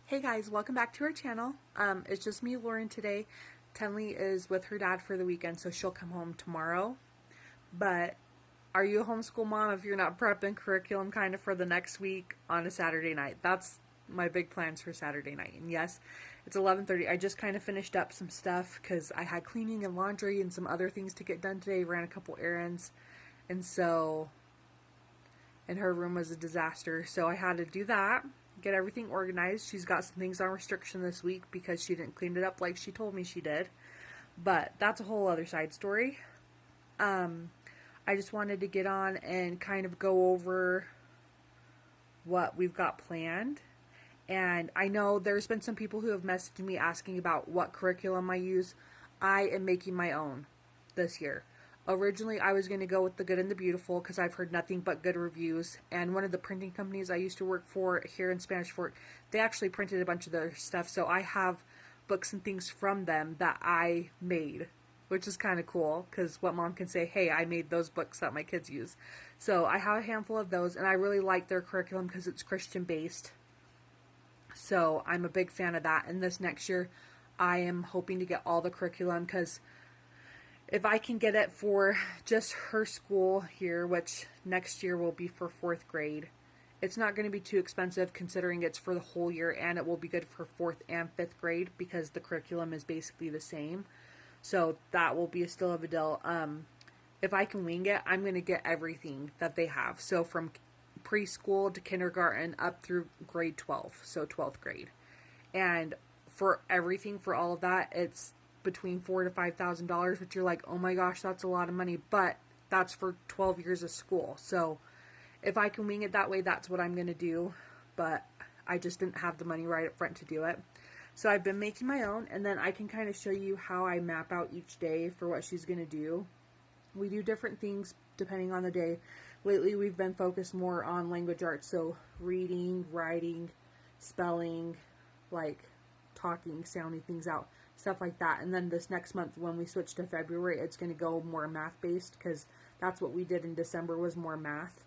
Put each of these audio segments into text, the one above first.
Hey guys, welcome back to our channel. It's just me, Lauren, today. Tenley is with her dad for the weekend, so she'll come home tomorrow. But are you a homeschool mom if you're not prepping curriculum kind of for the next week on a Saturday night? That's my big plans for Saturday night. And yes, it's 11:30. I just kind of finished up some stuff because I had cleaning and laundry and some other things to get done today. Ran a couple errands. And her room was a disaster. So I had to do that, get everything organized. She's got some things on restriction this week because she didn't clean it up like she told me she did. But that's a whole other side story. I just wanted to get on and kind of go over what we've got planned. And I know there's been some people who have messaged me asking about what curriculum I use. I am making my own this year. Originally, I was going to go with the Good and the Beautiful because I've heard nothing but good reviews. And one of the printing companies I used to work for here in Spanish Fork, they actually printed a bunch of their stuff. So I have books and things from them that I made, which is kind of cool because what mom can say, hey, I made those books that my kids use. So I have a handful of those, and I really like their curriculum because it's Christian based. So I'm a big fan of that. And this next year, I am hoping to get all the curriculum because if I can get it for just her school here, which next year will be for 4th grade, it's not going to be too expensive considering it's for the whole year, and it will be good for 4th and 5th grade because the curriculum is basically the same. So that will be still of a deal. If I can wing it, I'm going to get everything that they have. So from preschool to kindergarten up through grade 12, so 12th grade. And for everything, for all of that, it's between $4,000 to $5,000, which you're like, oh my gosh, that's a lot of money, but that's for 12 years of school. So if I can wing it that way, that's what I'm going to do, but I just didn't have the money right up front to do it. So I've been making my own, and then I can kind of show you how I map out each day for what she's going to do. We do different things depending on the day. Lately, we've been focused more on language arts, so reading, writing, spelling, like talking, sounding things out, stuff like that. And then this next month, when we switch to February, it's going to go more math-based because that's what we did in December was more math.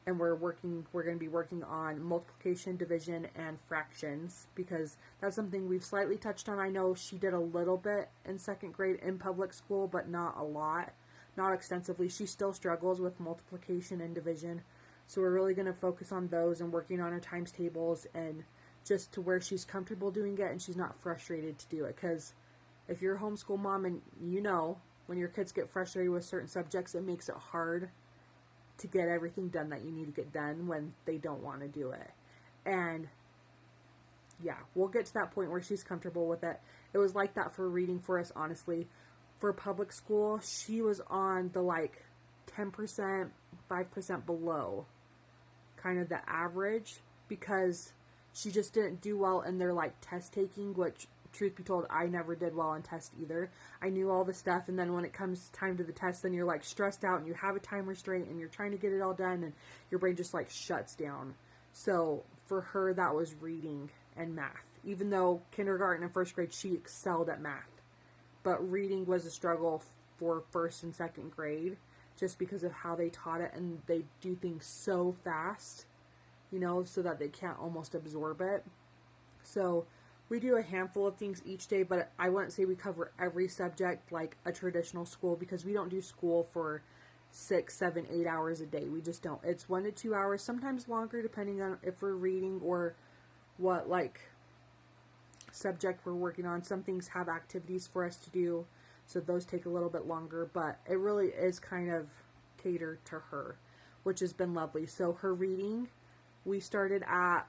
And we're going to be working on multiplication, division, and fractions because that's something we've slightly touched on. I know she did a little bit in 2nd grade in public school, but not a lot, not extensively. She still struggles with multiplication and division. So we're really going to focus on those and working on her times tables and just to where she's comfortable doing it and she's not frustrated to do it. Because if you're a homeschool mom and you know when your kids get frustrated with certain subjects, it makes it hard to get everything done that you need to get done when they don't want to do it. And yeah, we'll get to that point where she's comfortable with it. It was like that for reading for us, honestly. For public school, she was on the 10%, 5% below kind of the average because she just didn't do well in their test taking, which truth be told, I never did well on test either. I knew all the stuff, and then when it comes time to the test, then you're stressed out and you have a time restraint and you're trying to get it all done and your brain just shuts down. So for her, that was reading and math. Even though kindergarten and 1st grade, she excelled at math. But reading was a struggle for 1st and 2nd grade just because of how they taught it, and they do things so fast, so that they can't almost absorb it. So we do a handful of things each day, but I wouldn't say we cover every subject like a traditional school because we don't do school for 6, 7, 8 hours a day. We just don't. It's 1 to 2 hours, sometimes longer depending on if we're reading or what subject we're working on. Some things have activities for us to do, so those take a little bit longer, but it really is kind of catered to her, which has been lovely. So her reading, we started at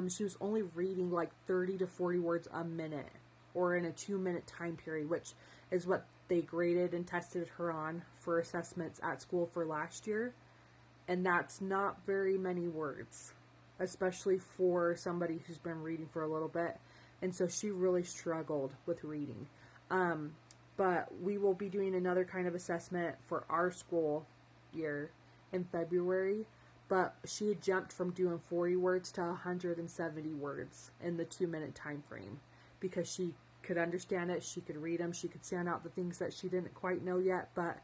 she was only reading 30 to 40 words a minute or in a 2-minute time period, which is what they graded and tested her on for assessments at school for last year. And that's not very many words, especially for somebody who's been reading for a little bit. And so she really struggled with reading. But we will be doing another kind of assessment for our school year in February. But she had jumped from doing 40 words to 170 words in the 2-minute time frame because she could understand it, she could read them, she could sound out the things that she didn't quite know yet. But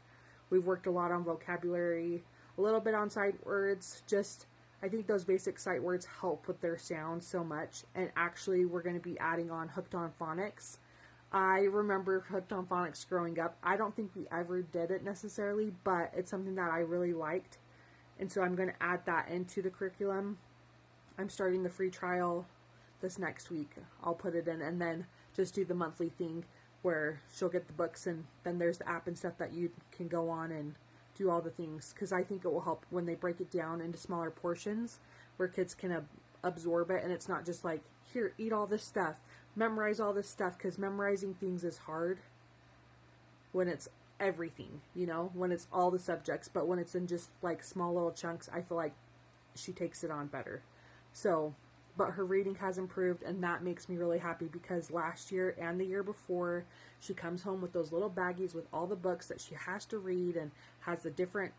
we've worked a lot on vocabulary, a little bit on sight words, just I think those basic sight words help with their sound so much. And actually, we're going to be adding on Hooked on Phonics. I remember Hooked on Phonics growing up. I don't think we ever did it necessarily, but it's something that I really liked. And so I'm going to add that into the curriculum. I'm starting the free trial this next week. I'll put it in and then just do the monthly thing where she'll get the books and then there's the app and stuff that you can go on and do all the things, because I think it will help when they break it down into smaller portions where kids can absorb it, and it's not just like, here, eat all this stuff, memorize all this stuff, because memorizing things is hard when it's everything, you know, when it's all the subjects, but when it's in just like small little chunks, I feel like she takes it on better. So, but her reading has improved, and that makes me really happy, because last year and the year before, she comes home with those little baggies with all the books that she has to read, and has the different,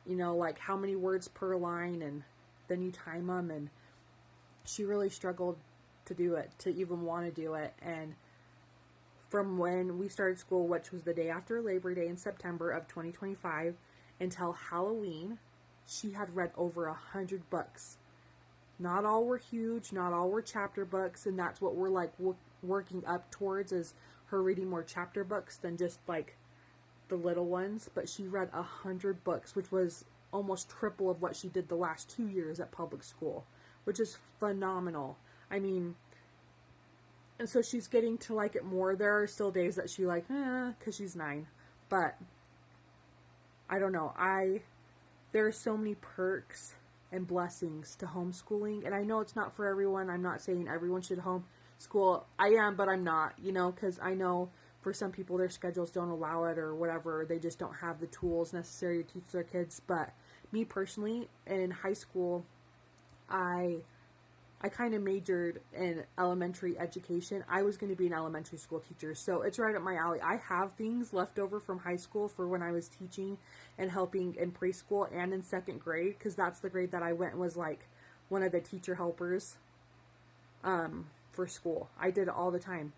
you know, like how many words per line, and then you time them, and she really struggled to do it, to even want to do it. And from when we started school, which was the day after Labor Day in September of 2025, until Halloween, she had read over 100 books. Not all were huge, not all were chapter books, and that's what we're like working up towards, is her reading more chapter books than just like the little ones. But she read 100 books, which was almost triple of what she did the last 2 years at public school, which is phenomenal. I mean, and so she's getting to like it more. There are still days that she like, because she's 9, but I don't know. There are so many perks and blessings to homeschooling, and I know it's not for everyone. I'm not saying everyone should homeschool. I am, but I'm not, you know, because I know for some people their schedules don't allow it or whatever. They just don't have the tools necessary to teach their kids. But me personally, in high school, I kind of majored in elementary education. I was going to be an elementary school teacher, so it's right up my alley. I have things left over from high school for when I was teaching and helping in preschool and in 2nd grade, because that's the grade that I went, was like one of the teacher helpers for school. I did it all the time.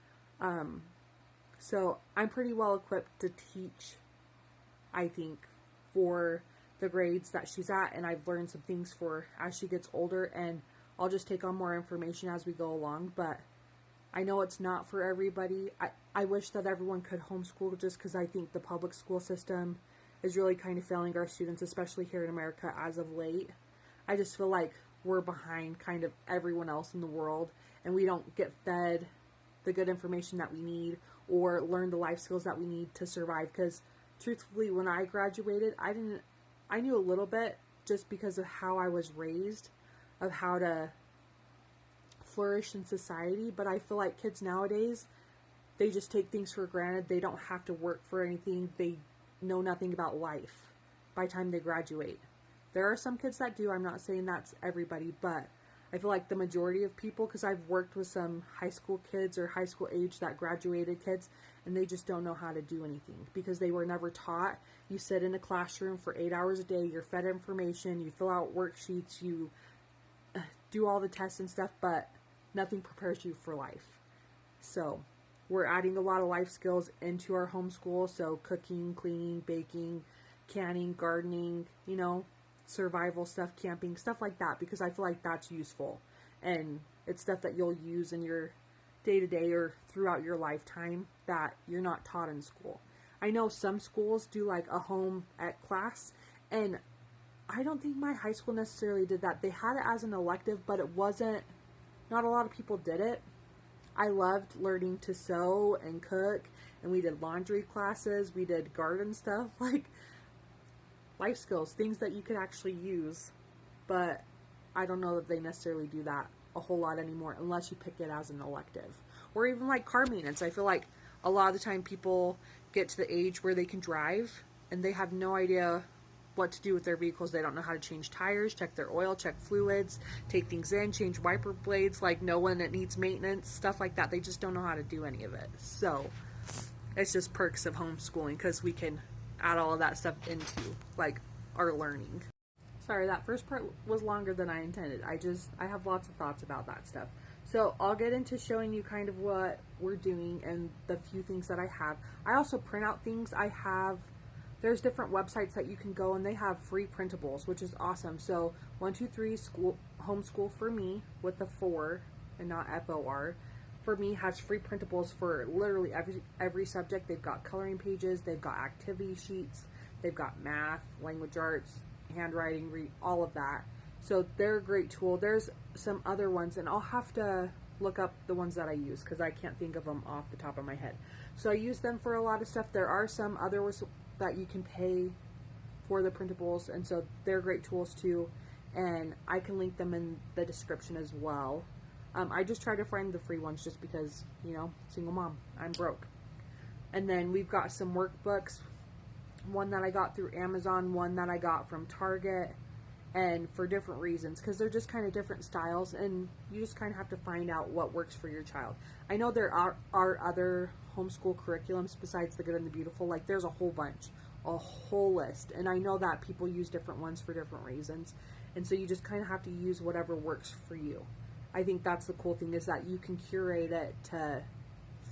So I'm pretty well equipped to teach, I think, for the grades that she's at, and I've learned some things for as she gets older, and I'll just take on more information as we go along. But I know it's not for everybody. I wish that everyone could homeschool, just because I think the public school system is really kind of failing our students, especially here in America as of late. I just feel like we're behind kind of everyone else in the world, and we don't get fed the good information that we need or learn the life skills that we need to survive. Because truthfully, when I graduated, I knew a little bit just because of how I was raised, of how to flourish in society. But I feel like kids nowadays, they just take things for granted. They don't have to work for anything. They know nothing about life by the time they graduate. There are some kids that do. I'm not saying that's everybody, but I feel like the majority of people, because I've worked with some high school kids or high school age that graduated kids, and they just don't know how to do anything because they were never taught. You sit in a classroom for 8 hours a day, you're fed information, you fill out worksheets, you do all the tests and stuff, but nothing prepares you for life. So we're adding a lot of life skills into our homeschool. So cooking, cleaning, baking, canning, gardening, you know, survival stuff, camping, stuff like that, because I feel like that's useful. And it's stuff that you'll use in your day-to-day or throughout your lifetime that you're not taught in school. I know some schools do like a home ec class, and I don't think my high school necessarily did that. They had it as an elective, but it wasn't, not a lot of people did it. I loved learning to sew and cook, and we did laundry classes, we did garden stuff, like life skills, things that you could actually use. But I don't know that they necessarily do that a whole lot anymore unless you pick it as an elective. Or even like car maintenance. I feel like a lot of the time people get to the age where they can drive and they have no idea what to do with their vehicles. They don't know how to change tires, check their oil, check fluids, take things in, change wiper blades, like know when it needs maintenance, stuff like that. They just don't know how to do any of it. So it's just perks of homeschooling, because we can add all of that stuff into like our learning. Sorry, that first part was longer than I intended. I have lots of thoughts about that stuff. So I'll get into showing you kind of what we're doing and the few things that I have. I also print out things. I have there's different websites that you can go, and they have free printables, which is awesome. So 123 School Homeschool for Me with the 4 and not FOR for Me has free printables for literally every subject. They've got coloring pages, they've got activity sheets, they've got math, language arts, handwriting, all of that. So they're a great tool. There's some other ones, and I'll have to look up the ones that I use because I can't think of them off the top of my head. So I use them for a lot of stuff. There are some others that you can pay for the printables, and so they're great tools too, and I can link them in the description as well. I just try to find the free ones just because, you know, single mom, I'm broke. And then we've got some workbooks, one that I got through Amazon, one that I got from Target, and for different reasons, because they're just kind of different styles, and you just kind of have to find out what works for your child. I know there are other homeschool curriculums besides the Good and the Beautiful. Like, there's a whole bunch, a whole list, and I know that people use different ones for different reasons, and so you just kind of have to use whatever works for you. I think that's the cool thing, is that you can curate it to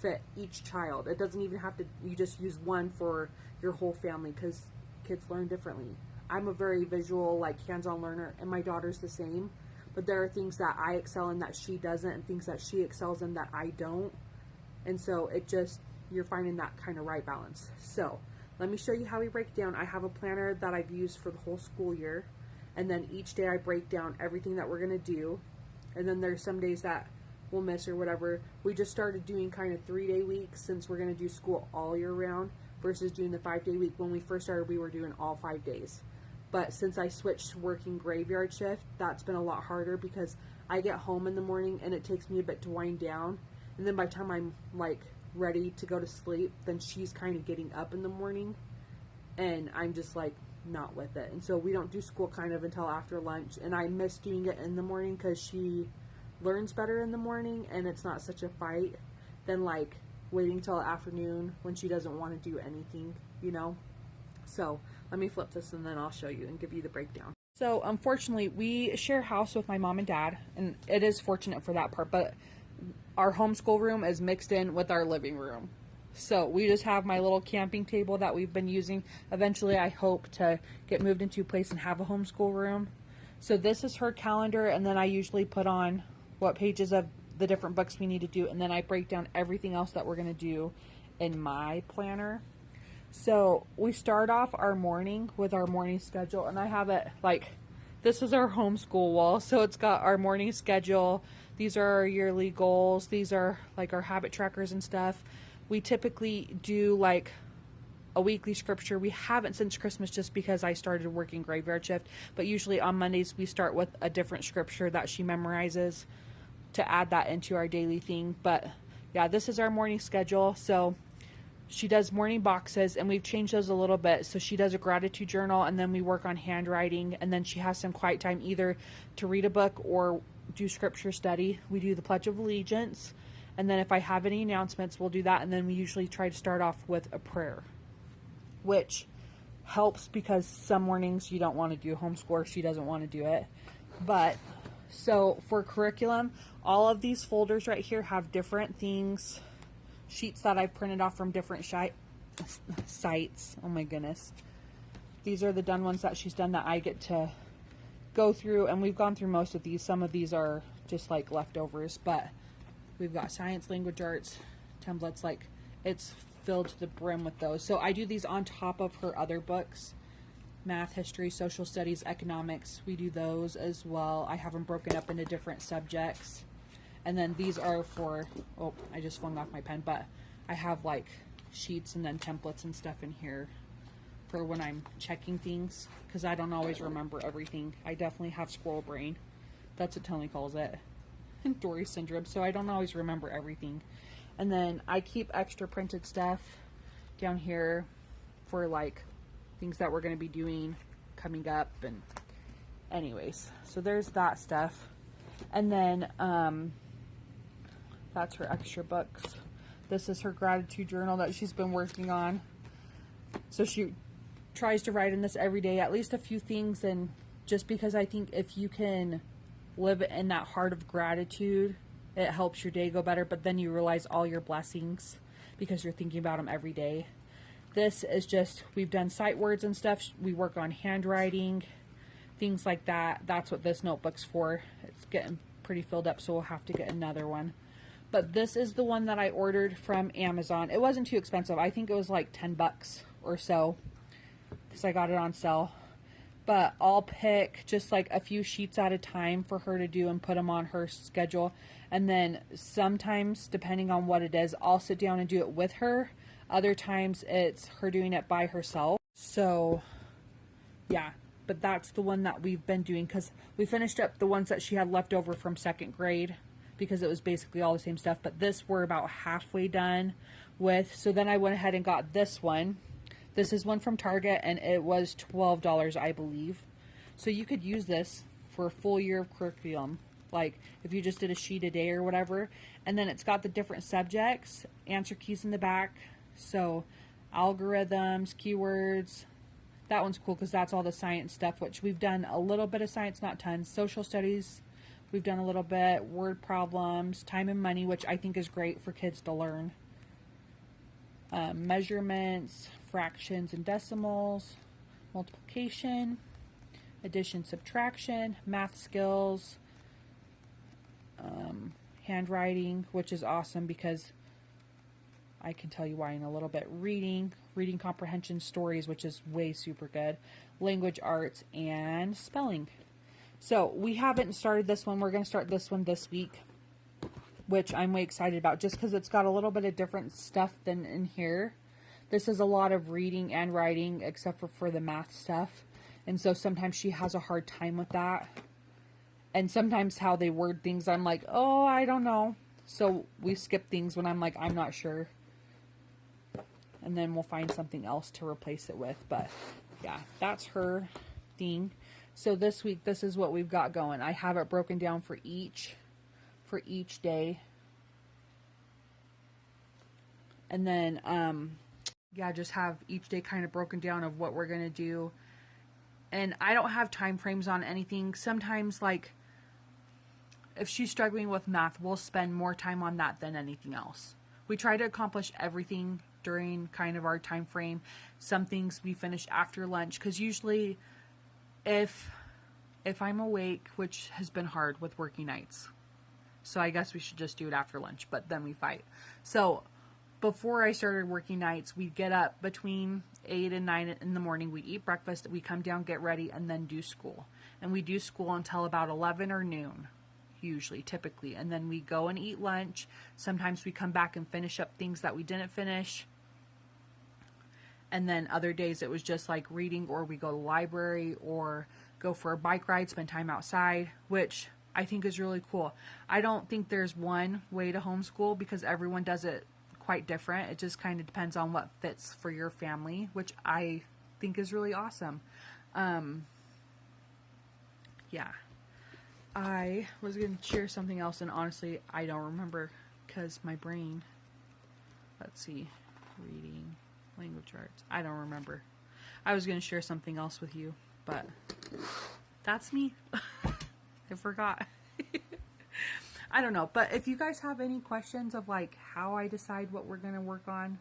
fit each child. It doesn't even have to, you just use one for your whole family, because kids learn differently. I'm a very visual, like, hands-on learner, and my daughter's the same, but there are things that I excel in that she doesn't, and things that she excels in that I don't, and so it just, you're finding that kind of right balance. So let me show you how we break down. I have a planner that I've used for the whole school year, and then each day I break down everything that we're going to do, and then there's some days that we'll miss or whatever. We just started doing kind of 3-day weeks since we're going to do school all year round versus doing the 5-day week. When we first started, we were doing all 5 days. But since I switched to working graveyard shift, that's been a lot harder because I get home in the morning and it takes me a bit to wind down. And then by the time I'm like ready to go to sleep, then she's kind of getting up in the morning and I'm just like not with it. And so we don't do school kind of until after lunch. And I miss doing it in the morning because she learns better in the morning and it's not such a fight than like waiting till afternoon when she doesn't want to do anything, you know? So let me flip this and then I'll show you and give you the breakdown. So unfortunately, we share a house with my mom and dad, and it is fortunate for that part, but our homeschool room is mixed in with our living room. So we just have my little camping table that we've been using. Eventually, I hope to get moved into a place and have a homeschool room. So this is her calendar, and then I usually put on what pages of the different books we need to do, and then I break down everything else that we're going to do in my planner. So we start off our morning with our morning schedule, and I have it like, this is our homeschool wall. So it's got our morning schedule. These are our yearly goals. These are like our habit trackers and stuff. We typically do like a weekly scripture. We haven't since Christmas just because I started working graveyard shift, but usually on Mondays we start with a different scripture that she memorizes to add that into our daily thing. But yeah, this is our morning schedule. So she does morning boxes, and we've changed those a little bit. So she does a gratitude journal, and then we work on handwriting, and then she has some quiet time either to read a book or do scripture study. We do the Pledge of Allegiance, and then if I have any announcements, we'll do that, and then we usually try to start off with a prayer, which helps because some mornings you don't want to do homeschool or she doesn't want to do it. But so for curriculum, all of these folders right here have different things, sheets that I've printed off from different sites. Oh my goodness. These are the done ones that she's done that I get to go through, and we've gone through most of these. Some of these are just like leftovers, but we've got science, language arts, templates, like it's filled to the brim with those. So I do these on top of her other books, math, history, social studies, economics. We do those as well. I have them broken up into different subjects. And then these are for, oh, I just flung off my pen, but I have like sheets and then templates and stuff in here for when I'm checking things, because I don't always remember everything. I definitely have squirrel brain. That's what Tony calls it. And Dory syndrome, so I don't always remember everything. And then I keep extra printed stuff down here for like things that we're going to be doing coming up. And anyways, so there's that stuff. And then that's her extra books. This is her gratitude journal that she's been working on. So she tries to write in this every day, at least a few things. And just because I think if you can live in that heart of gratitude, it helps your day go better. But then you realize all your blessings because you're thinking about them every day. This is just, we've done sight words and stuff. We work on handwriting, things like that. That's what this notebook's for. It's getting pretty filled up, so we'll have to get another one. But this is the one that I ordered from Amazon. It wasn't too expensive. I think it was like 10 bucks or so, because I got it on sale. But I'll pick just like a few sheets at a time for her to do and put them on her schedule. And then sometimes, depending on what it is, I'll sit down and do it with her. Other times it's her doing it by herself. So yeah, but that's the one that we've been doing, because we finished up the ones that she had left over from second grade, because it was basically all the same stuff. But this we're about halfway done with. So then I went ahead and got this one. This is one from Target, and it was $12, I believe. So you could use this for a full year of curriculum, like if you just did a sheet a day or whatever. And then it's got the different subjects, answer keys in the back. So algorithms, keywords. That one's cool because that's all the science stuff, which we've done a little bit of science, not tons. Social studies, we've done a little bit. Word problems, time and money, which I think is great for kids to learn. Measurements, fractions and decimals, multiplication, addition, subtraction, math skills, handwriting, which is awesome because I can tell you why in a little bit. Reading comprehension, stories, which is way super good, language arts, and spelling. So we haven't started this one. We're going to start this one this week, which I'm way excited about just because it's got a little bit of different stuff than in here. This is a lot of reading and writing except for the math stuff. And so sometimes she has a hard time with that. And sometimes how they word things, I'm like, oh, I don't know. So we skip things when I'm like, I'm not sure. And then we'll find something else to replace it with. But yeah, that's her thing. So this week, this is what we've got going. I have it broken down for each day. And then, yeah, just have each day kind of broken down of what we're going to do. And I don't have time frames on anything. Sometimes, like, if she's struggling with math, we'll spend more time on that than anything else. We try to accomplish everything during kind of our time frame. Some things we finish after lunch, because usually if I'm awake, which has been hard with working nights, so I guess we should just do it after lunch, but then we fight. So before I started working nights, we'd get up between 8 and 9 in the morning. We eat breakfast, we come down, get ready, and then do school. And we do school until about 11 or noon, usually, typically. And then we go and eat lunch. Sometimes we come back and finish up things that we didn't finish. And then other days it was just like reading, or we go to the library, or go for a bike ride, spend time outside, which I think is really cool. I don't think there's one way to homeschool because everyone does it quite different. It just kind of depends on what fits for your family, which I think is really awesome. Yeah. I was going to share something else, and honestly, I don't remember because my brain, let's see, reading, language arts, I don't remember. I was going to share something else with you, but that's me. I forgot. I don't know, but if you guys have any questions of like how I decide what we're going to work on,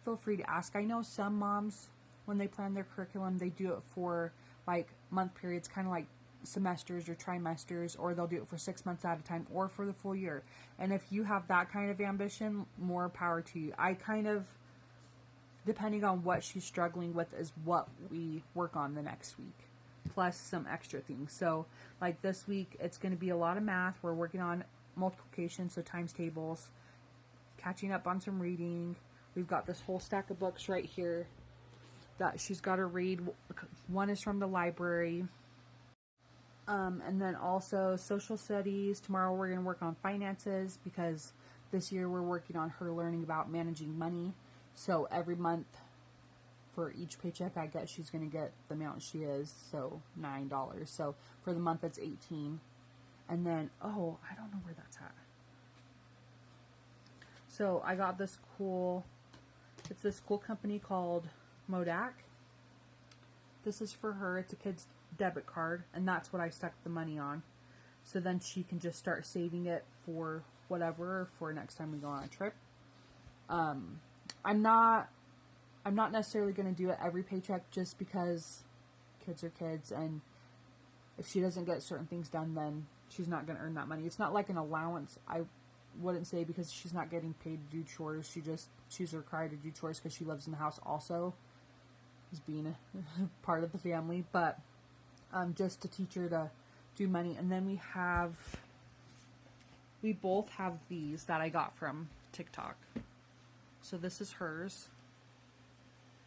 feel free to ask. I know some moms, when they plan their curriculum, they do it for like month periods, kind of like semesters or trimesters, or they'll do it for 6 months at a time, or for the full year. And if you have that kind of ambition, more power to you. I kind of, depending on what she's struggling with, is what we work on the next week, plus some extra things. So like this week, it's going to be a lot of math. We're working on multiplication, so times tables, catching up on some reading. We've got this whole stack of books right here that she's got to read. One is from the library. And then also social studies. Tomorrow we're going to work on finances, because this year we're working on her learning about managing money. So every month for each paycheck I get, she's going to get the amount she is, so $9. So for the month it's $18. And then, oh, I don't know where that's at. So I got this cool, it's this cool company called Modak. This is for her. It's a kid's debit card, and that's what I stuck the money on. So then she can just start saving it for whatever, for next time we go on a trip. I I'm not necessarily going to do it every paycheck just because kids are kids, and if she doesn't get certain things done, then she's not going to earn that money. It's not like an allowance, I wouldn't say, because she's not getting paid to do chores. She's required to do chores because she lives in the house also, as being a part of the family, but just to teach her to do money. And then we both have these that I got from TikTok. So this is hers,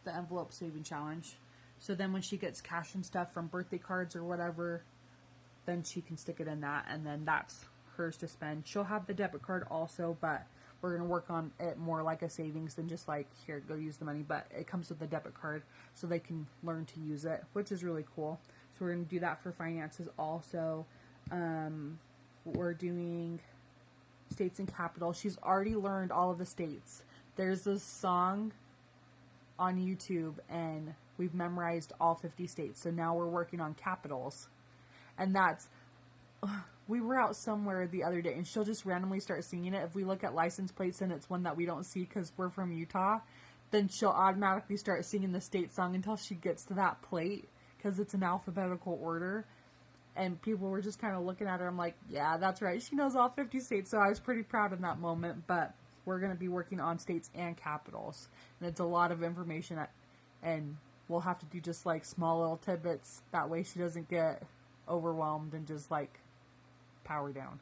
the envelope saving challenge. So then when she gets cash and stuff from birthday cards or whatever, then she can stick it in that, and then that's hers to spend. She'll have the debit card also, but we're going to work on it more like a savings than just like, here, go use the money. But it comes with the debit card so they can learn to use it, which is really cool. So we're going to do that for finances also. We're doing states and capital. She's already learned all of the states. There's this song on YouTube, and we've memorized all 50 states. So now we're working on capitals. And we were out somewhere the other day, and she'll just randomly start singing it. If we look at license plates and it's one that we don't see because we're from Utah, then she'll automatically start singing the state song until she gets to that plate, because it's in alphabetical order. And people were just kind of looking at her. I'm like, yeah, that's right. She knows all 50 states. So I was pretty proud in that moment. But we're going to be working on states and capitals. And it's a lot of information. And we'll have to do just like small little tidbits. That way she doesn't get overwhelmed and just like power down.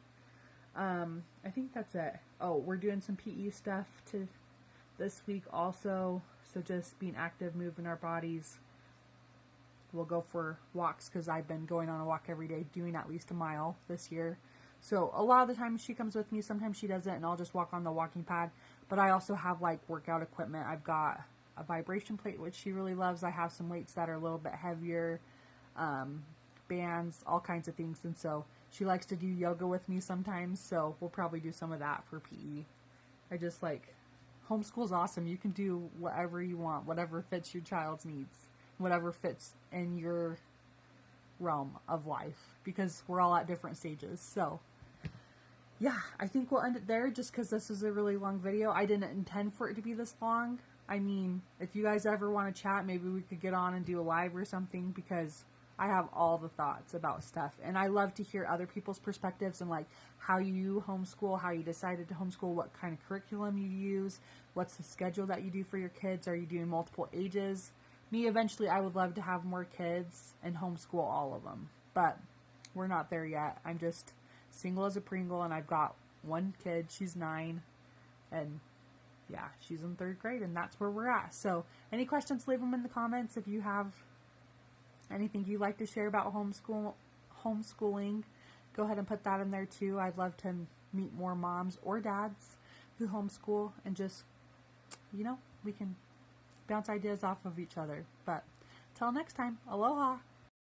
I think that's it. Oh, we're doing some PE stuff this week also. So just being active, moving our bodies. We'll go for walks because I've been going on a walk every day, doing at least a mile this year. So a lot of the time she comes with me. Sometimes she doesn't, and I'll just walk on the walking pad. But I also have like workout equipment. I've got a vibration plate, which she really loves. I have some weights that are a little bit heavier, bands, all kinds of things. And so she likes to do yoga with me sometimes. So we'll probably do some of that for PE. I just like, homeschool's awesome. You can do whatever you want, whatever fits your child's needs, whatever fits in your realm of life, because we're all at different stages. So yeah, I think we'll end it there just because this is a really long video. I didn't intend for it to be this long. I mean, if you guys ever want to chat, maybe we could get on and do a live or something, because I have all the thoughts about stuff, and I love to hear other people's perspectives and like how you homeschool, how you decided to homeschool, what kind of curriculum you use, what's the schedule that you do for your kids. Are you doing multiple ages? Me, eventually, I would love to have more kids and homeschool all of them, but we're not there yet. I'm just single as a Pringle, and I've got one kid. She's 9, and yeah, she's in 3rd grade, and that's where we're at. So any questions, leave them in the comments. If you have anything you'd like to share about homeschooling, go ahead and put that in there too. I'd love to meet more moms or dads who homeschool, and just, you know, we can bounce ideas off of each other. But till next time, aloha.